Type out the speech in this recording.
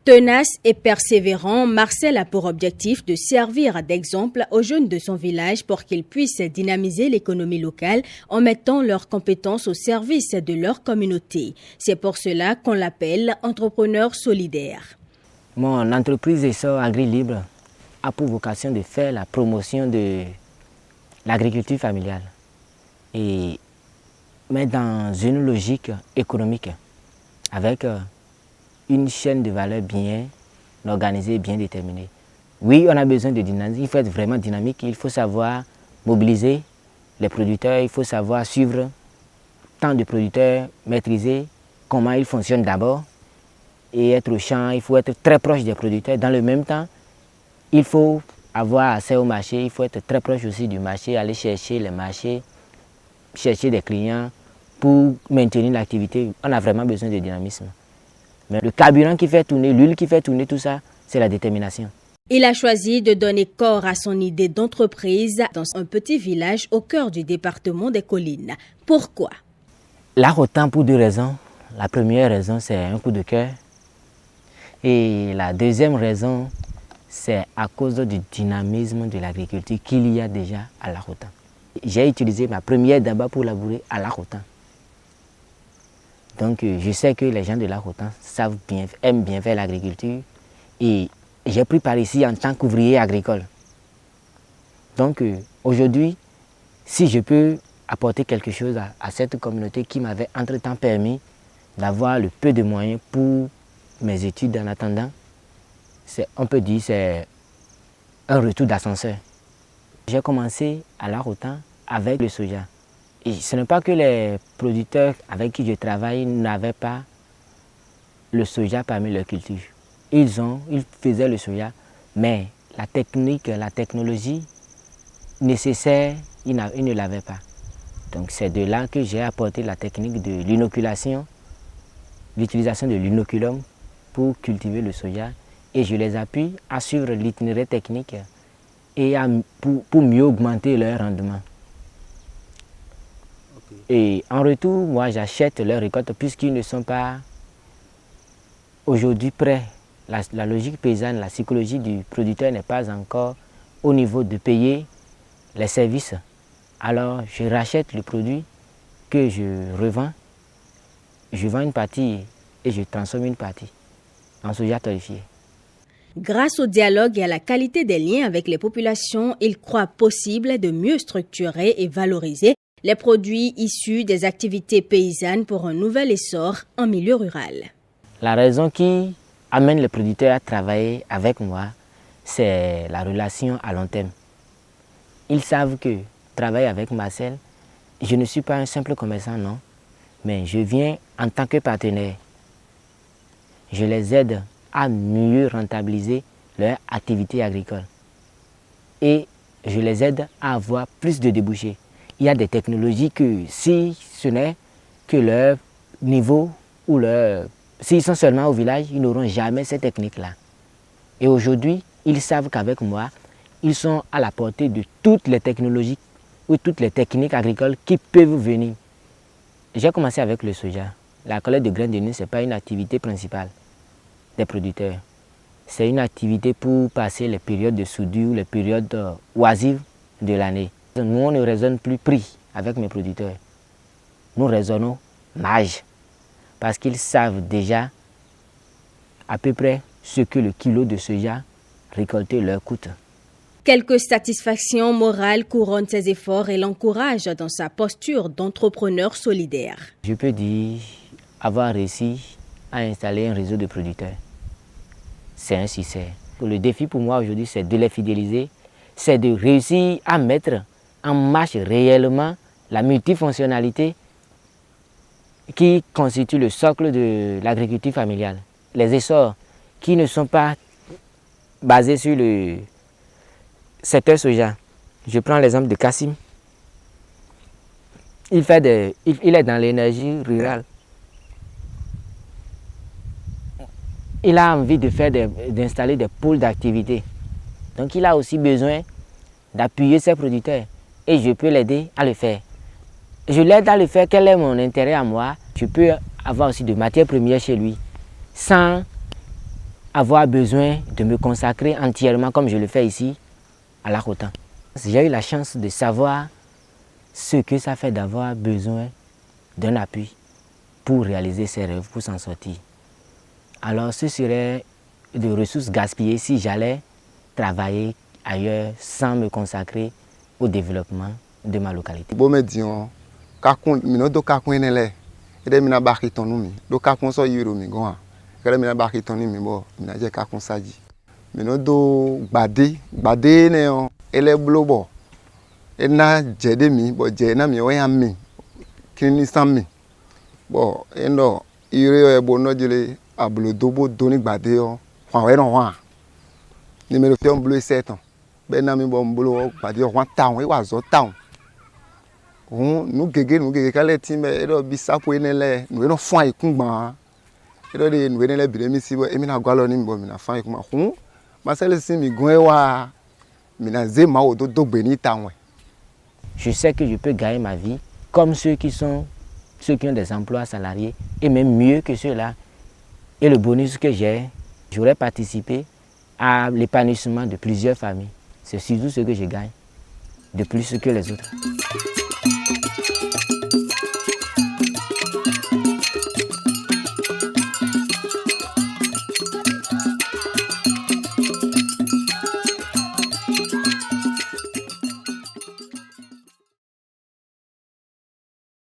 Tenace et persévérant, Marcel a pour objectif de servir d'exemple aux jeunes de son village pour qu'ils puissent dynamiser l'économie locale en mettant leurs compétences au service de leur communauté. C'est pour cela qu'on l'appelle entrepreneur solidaire. Mon entreprise Essor Agri-Libre a pour vocation de faire la promotion de l'agriculture familiale, mais dans une logique économique, avec une chaîne de valeur bien organisée, bien déterminée. Oui, on a besoin de dynamisme, il faut être vraiment dynamique, il faut savoir mobiliser les producteurs, il faut savoir suivre tant de producteurs, maîtriser comment ils fonctionnent d'abord et être au champ, il faut être très proche des producteurs. Dans le même temps, il faut avoir accès au marché, il faut être très proche aussi du marché, aller chercher les marchés, chercher des clients pour maintenir l'activité. On a vraiment besoin de dynamisme. Mais le carburant qui fait tourner, l'huile qui fait tourner tout ça, c'est la détermination. Il a choisi de donner corps à son idée d'entreprise dans un petit village au cœur du département des Collines. Pourquoi? L'Arrotan pour deux raisons. La première raison, c'est un coup de cœur. Et la deuxième raison, c'est à cause du dynamisme de l'agriculture qu'il y a déjà à l'Arrotan. J'ai utilisé ma première daba pour labourer à l'Arrotan. Donc je sais que les gens de l'Arrotan aiment bien faire l'agriculture et j'ai pris par ici en tant qu'ouvrier agricole. Donc aujourd'hui, si je peux apporter quelque chose à cette communauté qui m'avait entre-temps permis d'avoir le peu de moyens pour mes études en attendant, on peut dire que c'est un retour d'ascenseur. J'ai commencé à l'Arrotan avec le soja. Et ce n'est pas que les producteurs avec qui je travaille n'avaient pas le soja parmi leurs cultures. Ils faisaient le soja, mais la technique, la technologie nécessaire, ils ne l'avaient pas. Donc c'est de là que j'ai apporté la technique de l'inoculation, l'utilisation de l'inoculum pour cultiver le soja. Et je les appuie à suivre l'itinéraire technique et pour mieux augmenter leur rendement. Et en retour, moi j'achète leurs récoltes puisqu'ils ne sont pas aujourd'hui prêts. La logique paysanne, la psychologie du producteur n'est pas encore au niveau de payer les services. Alors je rachète le produit que je revends, je vends une partie et je transforme une partie en soja torréfié. Grâce au dialogue et à la qualité des liens avec les populations, il croit possible de mieux structurer et valoriser les produits issus des activités paysannes pour un nouvel essor en milieu rural. La raison qui amène les producteurs à travailler avec moi, c'est la relation à long terme. Ils savent que travailler avec Marcel, je ne suis pas un simple commerçant, non, mais je viens en tant que partenaire. Je les aide à mieux rentabiliser leur activité agricole et je les aide à avoir plus de débouchés. Il y a des technologies que si ce n'est que leur niveau ou s'ils sont seulement au village, ils n'auront jamais cette technique-là. Et aujourd'hui, ils savent qu'avec moi, ils sont à la portée de toutes les technologies ou toutes les techniques agricoles qui peuvent venir. J'ai commencé avec le soja. La collecte de graines de niche, ce n'est pas une activité principale des producteurs. C'est une activité pour passer les périodes de soudure, les périodes oisives de l'année. Nous, on ne raisonne plus prix avec mes producteurs. Nous raisonnons marge parce qu'ils savent déjà à peu près ce que le kilo de soja récolté leur coûte. Quelques satisfactions morales couronnent ses efforts et l'encouragent dans sa posture d'entrepreneur solidaire. Je peux dire avoir réussi à installer un réseau de producteurs. C'est un succès. Le défi pour moi aujourd'hui, c'est de les fidéliser, c'est de réussir à mettre en marche réellement la multifonctionnalité qui constitue le socle de l'agriculture familiale. Les essors qui ne sont pas basés sur le secteur soja. Je prends l'exemple de Kassim. Il est dans l'énergie rurale. Il a envie d'installer des pôles d'activité. Donc il a aussi besoin d'appuyer ses producteurs. Et je peux l'aider à le faire. Je l'aide à le faire, quel est mon intérêt à moi? Je peux avoir aussi de matières premières chez lui, sans avoir besoin de me consacrer entièrement comme je le fais ici à l'Akottan. J'ai eu la chance de savoir ce que ça fait d'avoir besoin d'un appui pour réaliser ses rêves, pour s'en sortir. Alors ce serait des ressources gaspillées si j'allais travailler ailleurs sans me consacrer au développement de ma localité. Bon me dion kakun mino do kakun nele ede mina baki tonu mi do kakun so yiro mi gan kere mina baki tonu mi bo mina je kakun saji mino do gbade ne on ele blobo ena jede mi bo je na mi o yan mi kini san mi bo endo ire e bo no jele ablodo bo do ni gbade o kwa we no wa ni me lo fi on blue 7 ans be na mi bo mbolo gbade o 1 town e wa zo town nous gege kale timbe edo bisapo enele nous no fon ikungban edo de nous enele biremi si bo emi na gwalo ni mbo mi na fon ikungban hun masele si mi gun ewa mi na ze ma odo dogbe ni tawen. Je sais que je peux gagner ma vie comme ceux qui ont des emplois salariés et même mieux que ceux-là. Et le bonus que j'ai, j'aurais participé à l'épanouissement de plusieurs familles. C'est surtout ce que je gagne, de plus que les autres.